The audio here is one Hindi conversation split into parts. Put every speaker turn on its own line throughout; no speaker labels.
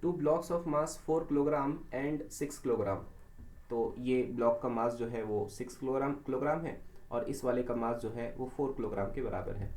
Two blocks of mass 4 kilogram and 6 kilogram. तो ये ब्लॉक का मास जो है वो 6 किलोग्राम है और इस वाले का मास जो है वो 4 किलोग्राम के बराबर है।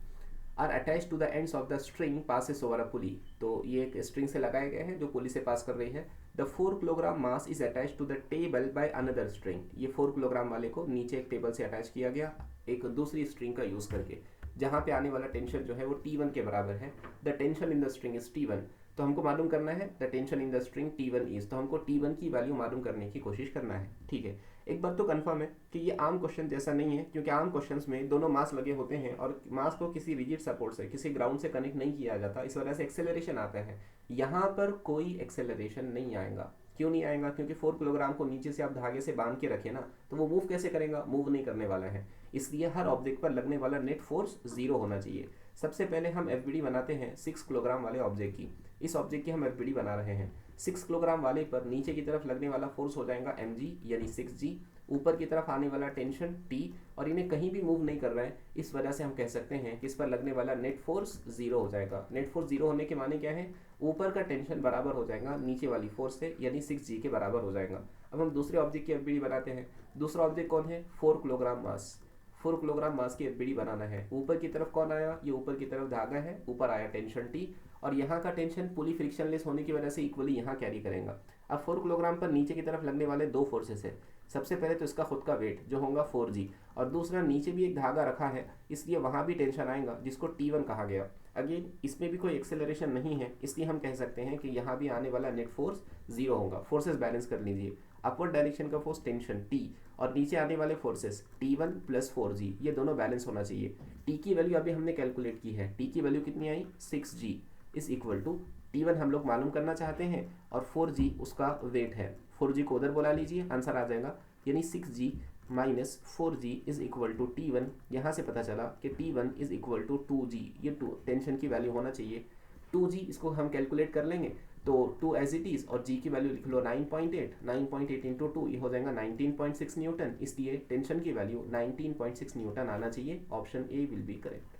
Are attach to the ends of the string passes over a pulley. तो ये एक स्ट्रिंग से लगाए गए हैं जो पुली से पास कर रही है। The 4 kilogram mass is attach to the table by another string. ये 4 किलोग्राम वाले को नीचे एक टेबल से अटैच किया गया एक दूसरी स्ट्रिंग का यूज करके, जहाँ पे आने वाला टेंशन जो है वो T1 के बराबर है। The tension in the string is T1। तो हमको मालूम करना है the tension in the string T1 is, तो हमको T1 की वैल्यू मालूम करने की कोशिश करना है। ठीक है, एक बात तो कंफर्म है कि ये आम क्वेश्चन जैसा नहीं है, क्योंकि आम क्वेश्चंस में दोनों मास लगे होते हैं और मास को किसी रिजिड सपोर्ट से, किसी ग्राउंड से कनेक्ट नहीं किया जाता, इस वजह से एक्सेलरेशन आता है। यहाँ पर कोई एक्सेलरेशन नहीं आएगा। क्यों नहीं आएगा? क्योंकि 4 किलोग्राम को नीचे से आप धागे से बांध के रखे ना, तो वो मूव कैसे करेगा? मूव नहीं करने वाला है। इसलिए हर ऑब्जेक्ट पर लगने वाला नेट फोर्स जीरो होना चाहिए। सबसे पहले हम एफ बनाते हैं 6 किलोग्राम वाले ऑब्जेक्ट की। इस ऑब्जेक्ट की हम एफ बना रहे हैं। 6 किलोग्राम वाले पर नीचे की तरफ लगने वाला फोर्स हो जाएगा mg यानी 6g। ऊपर की तरफ आने वाला टेंशन T, और इन्हें कहीं भी मूव नहीं कर रहा है, इस वजह से हम कह सकते हैं कि इस पर लगने वाला नेट फोर्स जीरो हो जाएगा। नेट फोर्स जीरो होने के माने क्या है? ऊपर का टेंशन बराबर हो जाएगा नीचे वाली फोर्स से, यानी 6g के बराबर हो जाएगा। अब हम दूसरे ऑब्जेक्ट की एफ बनाते हैं। दूसरा ऑब्जेक्ट कौन है? 4 किलोग्राम मास। 4 किलोग्राम मास की एफ बनाना है। ऊपर की तरफ कौन आया? ये ऊपर की तरफ धागा है, ऊपर आया टेंशन T, और यहाँ का टेंशन पुली फ्रिक्शनलेस होने की वजह से इक्वली यहाँ कैरी करेगा। अब 4 किलोग्राम पर नीचे की तरफ लगने वाले दो फोर्सेस है। सबसे पहले तो इसका खुद का वेट जो होगा 4g, और दूसरा नीचे भी एक धागा रखा है, इसलिए वहाँ भी टेंशन आएगा जिसको T1 कहा गया। अगेन इसमें भी कोई एक्सेलरेशन नहीं है, इसलिए हम कह सकते हैं कि यहाँ भी आने वाला नेट फोर्स जीरो होगा। फोर्सेस बैलेंस कर लीजिए। अपवर्ड डायरेक्शन का फोर्स टेंशन T, और नीचे आने वाले फोर्सेस T1 प्लस 4g, ये दोनों बैलेंस होना चाहिए। T की वैल्यू अभी हमने कैलकुलेट की है। T की वैल्यू कितनी आई? 6g is equal to T1 हम लोग मालूम करना चाहते हैं और 4g उसका वेट है। 4g को उधर बोला लीजिए, आंसर आ जाएगा, यानी 6g minus 4g is equal to T1। यहाँ से पता चला कि T1 is equal to 2g। ये टेंशन की वैल्यू होना चाहिए 2g। इसको हम कैलकुलेट कर लेंगे तो 2 एज इट इज, और g की वैल्यू लिख लो 9.8। 9.8 इंटू 2 ये हो जाएगा 19.6 न्यूटन। इसलिए टेंशन की वैल्यू 19.6 न्यूटन आना चाहिए। Option A will be correct.